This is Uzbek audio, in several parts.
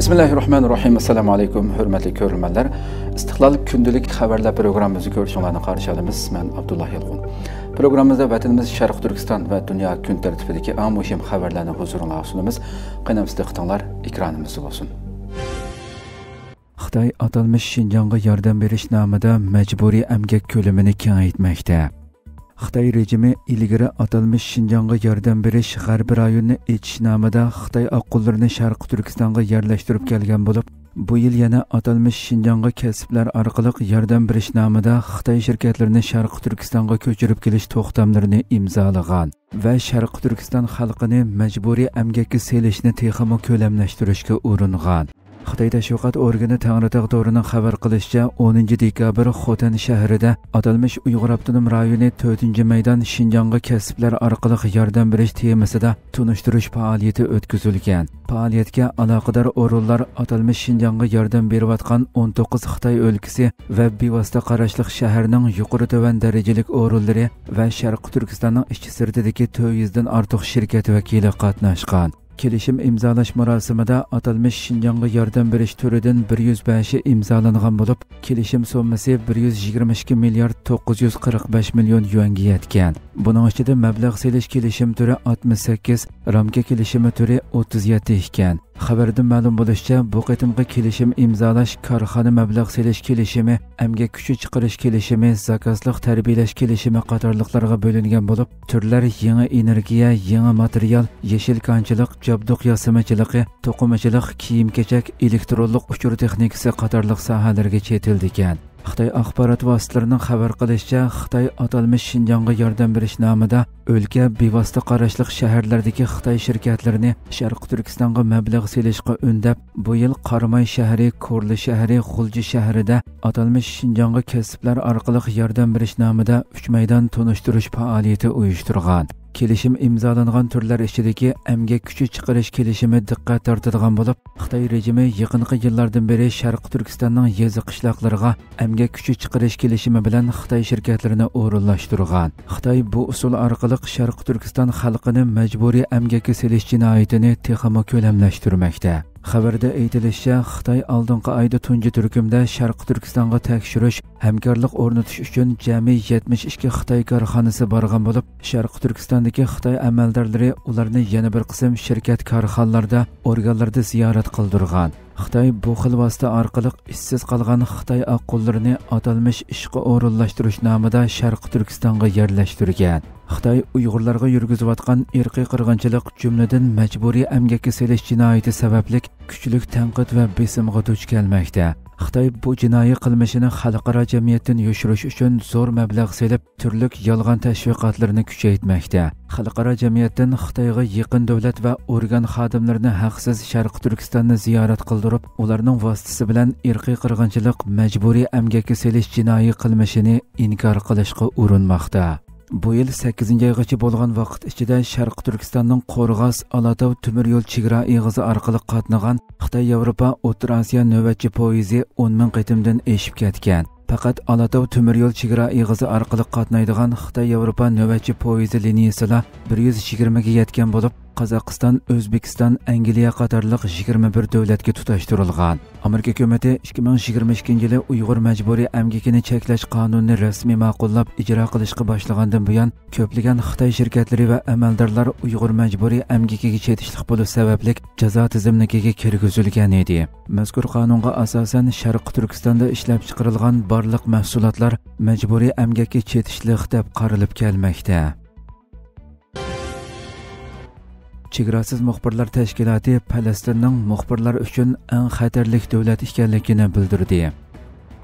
Bismillahirrahmanirrahim. Assalamu alaykum, hurmatli ko'ruvchilar. Istiqlol kundalik xabarlar programmamizni ko'rishingizni qarshi olamiz. Men Abdullah Yalqun. Programmamizda vatanimiz Sharq Turkiston va dunyo kun tartibidagi eng muhim xabarlarni huzuringizga sunamiz. Qaynamizda qitinglar, ekranimizda bo'lsin. Xitoy atalmış Şinjanğa yordam berish nomida majburiy emgak ko'lamini kengaytmoqda. Xitoy rejimi ilgari atalmış Şinjanğa yordam berish g'arbiy rayonni echish nomida Xitoy oqqullarni Sharq Turkistonga yerlashtirib kelgan bo'lib, bu yil yana atalmış Şinjanğa kasblar orqali yordam berish nomida Xitoy shirkatlarini Sharq Turkistonga ko'chirib kelish to'xtamlarini imzolagan va Sharq Turkiston xalqini majburiy emgakka selishni texmo ko'lamlashtirishga uringan. Xitoy tashviqot organi Tangritog' to'rining xabar qilishicha 10 dekabr Xotan shahrida atalmış Uyg'ur avtonom rayoni 4-maydon Şinjanğa kasblar orqali yordam berish temasida tunishtirish faoliyati o'tkazilgan. Faoliyatga aloqador o'rinlar atalmış Şinjanğa yordam berayotgan 19 Xitoy o'lkasi va bevosita qarashli shaharning yuqori tovan darajalik o'rinlari va Sharq Turkistonning ichki sirtidagi 400 dan ortiq shirkat vakili qatnashgan. Kelishim imzolash marosimida atalmış Şinjanğa yordam berish turidan 105 imzolangan bo'lib, kelishim summasi 122 milliard 945 million yuanga yetgan. Buning ichida mablag' selish kelishim turi 68, ramka kelishimi turi 37 ekan. Xabarda ma'lum bo'lishicha, bu qitimqi kelishim imzolash korxona mablag' selish kelishimi, emgak kuchi chiqarish kelishimi, zakazliq tarbiyalash kelishimi qatorliqlarga bo'lingan bo'lib, turlar yangi energiya, yangi material, yeshil konchilik, jabduq yasamachiligi, to'qimachilik, kiyim-kechak, elektronlik uchur texnikasi qatorliq sohalarga chetildigan. Xitoy axborot vositalarining xabar qilishicha, Xitoy atalmış Şinjanğa yordam berish nomida o'lka bevosita qarashli shaharlardagi Xitoy shirkatlarini Sharq Turkistonga mablag' selishga undab, bu yil Qarmay shahri, Ko'rli shahri, G'ulji shahrida atalmış Şinjanğa kasblar orqali yordam berish nomida 3 maydon tunishtirish faoliyati uyushtirgan. Kelishim imzolangan turlar ichidagi emgak kuchi chiqarish kelishimi diqqat tortadigan bo'lib, Xitoy rejimi yaqinqi yillardan beri Sharq Turkistonning yezi qishloqlariga emgak kuchi chiqarish kelishimi bilan Xitoy shirkatlarini o'rinlashtirgan. Xitoy bu usul orqali Sharq Turkiston xalqini majburiy emgakka selish jinoyatini texmo ko'lamlashtirmoqda. Xabarda aytilishicha, Xitoy oldingi oyda tunji turkumda Sharq Turkistonga tekshirish, hamkorlik o'rnatish uchun jami 72 Xitoy korxonasi borgan bo'lib, Sharq Turkistondagi Xitoy amaldorlari ularni yana bir qism shirkat korxonalarda, organlarda ziyorat qildirgan. Xitoy bu xil vosita orqali ishsiz qolgan Xitoy oqqullarni atalmış ishga o'rinlashtirish nomida Sharq Turkistonga yerlashtirgan. Xitoy Uyg'urlarga yurgizayotgan irqiy qirg'inchilik, jumladan majburiy emgakka selish jinoyati sababli kuchli tanqid va besimga duch kelmoqda. Xitoy bu jinoiy qilmishini xalqaro jamiyatdan yoshirish uchun zo'r mablag' selib, turli yolg'on tashviqotlarni kuchaytirmoqda. Xalqaro jamiyatdan Xitoyga yaqin davlat va organ xodimlarini haqsiz Sharq Turkistonni ziyorat qildirib, ularning vositasi bilan irqiy qirg'inchilik, majburiy emgakka selish jinoiy qilmishini inkor qilishga urinmoqda. Bu yil 8-oygacha bo'lgan vaqt ichida Sharq Turkistonning Qo'rg'os Alatov temir yo'l chegara eg'izi orqali qatnagan Xitoy Yevropa O'rta Osiyo navbatchi poyezdi 10 ming qitimdan eshib ketgan. Faqat Alatov temir yo'l chegara eg'izi orqali qatnaydigan Xitoy Yevropa navbatchi poyezdi liniyasida 120 ga yetgan bo'lib, Qozog'iston, O'zbekiston, Angliya qatorliq 21 davlatga tutashtirilgan. Amerika hukumati 2022-yili Uyg'ur majburiy emgakini cheklash qonunini rasmiy ma'qullab ijro qilishga boshlagandan buyon ko'plagan Xitoy shirkatlari va amaldorlar Uyg'ur majburiy emgakiga chetishlik bo'lish sababli jazo tizimligiga kirgizilgan edi. Mazkur qonunga asosan Sharq Turkistonda ishlab chiqarilgan barliq mahsulotlar majburiy emgakka chetishlik deb qaralib kelmoqda. Chegarasiz muxbirlar tashkiloti Falastinning muxbirlar uchun eng xatarli davlat ekanligini bildirdi.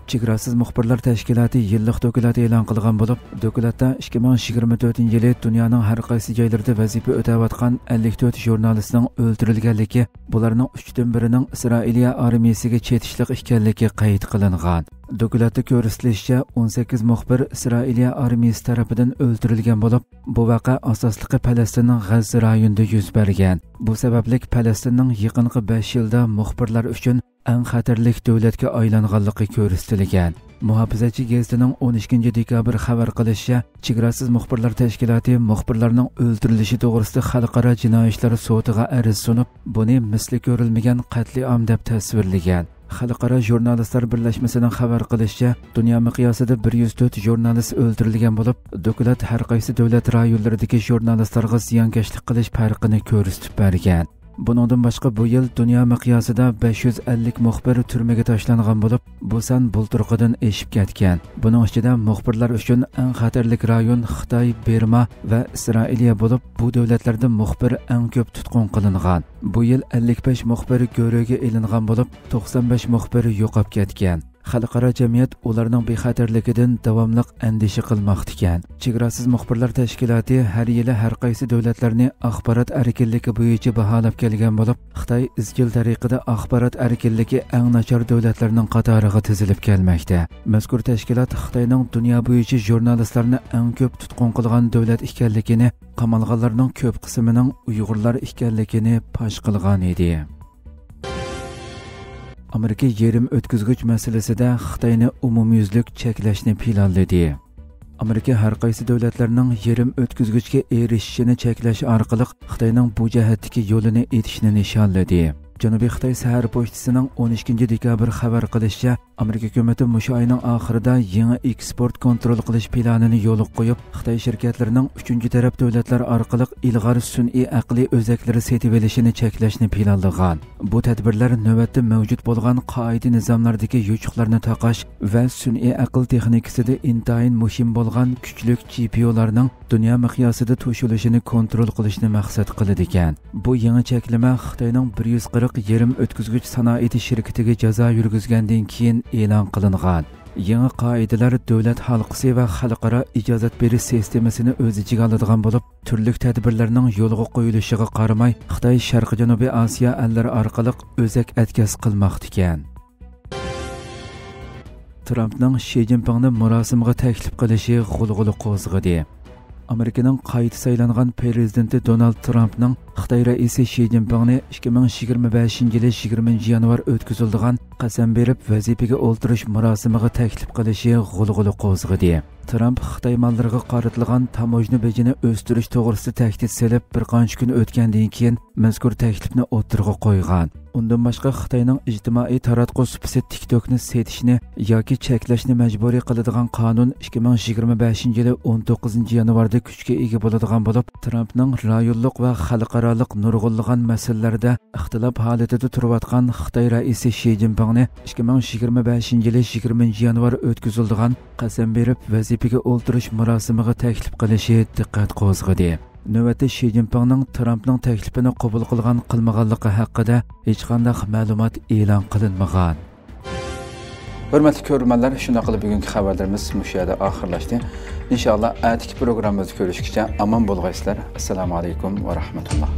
Chegarasiz muxbirlar tashkiloti yillik dokument e'lon qilgan bo'lib, dokumentda 2024-yili dunyoning har qaysi joylarida vazifa o'tayotgan 54 jurnalistning o'ldirilganligi, bularning 3dan birining Isroiliya armiyasiga chetishlik ekanligi qayd qilingan. Dokumentda ko'rsatilishicha 18 muxbir Isroiliya armiyasi tomonidan o'ldirilgan bo'lib, bu voqea asosliqi Falastinning G'azza rayonida yuz bergan. Bu sababli Falastinning yaqinqi 5 yilda muxbirlar uchun eng xatarli davlatga aylanganligi ko'rsatilgan. Muhofizachi gazetining 12 dekabr xabar qilishicha, Chegarasiz muxbirlar tashkiloti muxbirlarning o'ldirilishi to'g'risida xalqaro jinoiy ishlar sudiga ariz sunib, buni misli ko'rilmagan qatliam deb tasvirlagan. Xalqaro jurnalistlar birlashmasining xabar qilishicha, dunyo miqyosida 104 jurnalist o'ldirilgan bo'lib, doklad har qaysi davlat rayonlaridagi jurnalistlarga ziyonkashlik qilish farqini ko'rsatib bergan. Buningdan boshqa bu yil dunyo miqyosida 550 muxbir turmaga tashlangan bo'lib, bu son bulturqidan eshib ketgan. Buning ichida muxbirlar uchun eng xatarli rayon Xitoy, Burma va Isroiliya bo'lib, bu davlatlarda muxbir eng ko'p tutqun qilingan. Bu yil 55 muxbir ko'rikka ilingan bo'lib, 95 muxbir yo'qolib ketgan. Xalqaro jamiyat ularning bexatarligidan davomli andisha qilmoqda ekan. Chegarasiz muxbirlar tashkiloti har yili har qaysi davlatlarni axborot erkinligi bo'yicha baholab kelgan bo'lib, Xitoy izchil tariqada axborot erkinligi eng nachar davlatlarning qatoriga tizilib kelmoqda. Mazkur tashkilot Xitoyning dunyo bo'yicha jurnalistlarni eng ko'p tutqun qilgan davlat ekanligini, qamalganlarning ko'p qismining Uyg'urlar ekanligini fosh qilgan edi. Amerika yerim o'tkazgich masalasida Xitoyni umumyuzlik cheklashni planladi. Amerika har qaysi davlatlarning yerim o'tkazgichga erishishini cheklash orqali Xitoyning bu jihatdagi yo'lini etishni nishonladi. Janubiy Xitoy sahar pochtasining 12 dekabr xabar qilishicha, Amerika hukumati mushu oyning oxirida yangi eksport kontrol qilish planini yo'lga qo'yib, Xitoy shirkatlarining 3-taraf davlatlar orqali ilg'or sun'iy aqliy o'zaklari setib olishini cheklashni planlagan. Bu tadbirlar navbatda mavjud bo'lgan qoida nizomlardagi yutuqlarni taqash va sun'iy aql texnikasida intayin muhim bo'lgan kuchli GPUlarning dunyo miqyosida to'shilishini kontrol qilishni maqsad qiladi ekan. Bu yangi cheklama Xitoyning 140 yerim o'tkazgich sanoati shirkatiga jazo yurgizgandan keyin e'lon qilingan. Yangi qoidalar davlat halqisi va xalqaro ijozat berish sistemasini o'z ichiga oladigan bo'lib, turli tadbirlarning yo'lga qo'yilishiga qaramay, Xitoy Sharqiy Janubiy Osiyo allari orqali o'zak atkaz qilmoqda ekan. Trumpning Shi Jinpingni marosimga taklif qilishi g'ulg'ula qo'zg'adi. Amerikaning qayta saylangan prezidenti Donald Trumpning Xitoy raisi Shi Jinpingni 2025-yil 20 yanvar o'tkaziladigan qasam berib vazifaga o'ltirish marosimiga taklif qilishi g'ulg'ula qo'zg'adi. Trump Xitoy mollariga qaratilgan tamojni bejini o'stirish to'g'risida tahdid selib bir qancha kun o'tgandan keyin mazkur taklifni o'tirg'a qo'ygan. Undan boshqa Xitoyning ijtimoiy taratquv supisi TikTokni setishni yoki cheklashni majburiy qiladigan qonun 2025-yil 19 yanvarda kuchga ega bo'ladigan bo'lib, Trumpning rayonlik va xalqaroliq nurg'unlagan masalalarda ixtilof holatida turayotgan Xitoy raisi Shi Jinpingni 2025-yil 20 yanvar o'tkaziladigan qasam berib vazifaga o'ltirish marosimiga taklif qilishi diqqat qo'zg'adi. Navbatda Shi Jinpingning Trumpning taklifini qabul qilmaganligi haqida hech qanday ma'lumot e'lon qilinmagan. Hurmatli ko'ruvchilar, shunday qilib bugungi xabarlarimiz mushu yerda oxirlashdi. Inshaalloh atigi programmamizni ko'rishgacha omon bo'lg'aysizlar. Assalomu alaykum va rahmatulloh.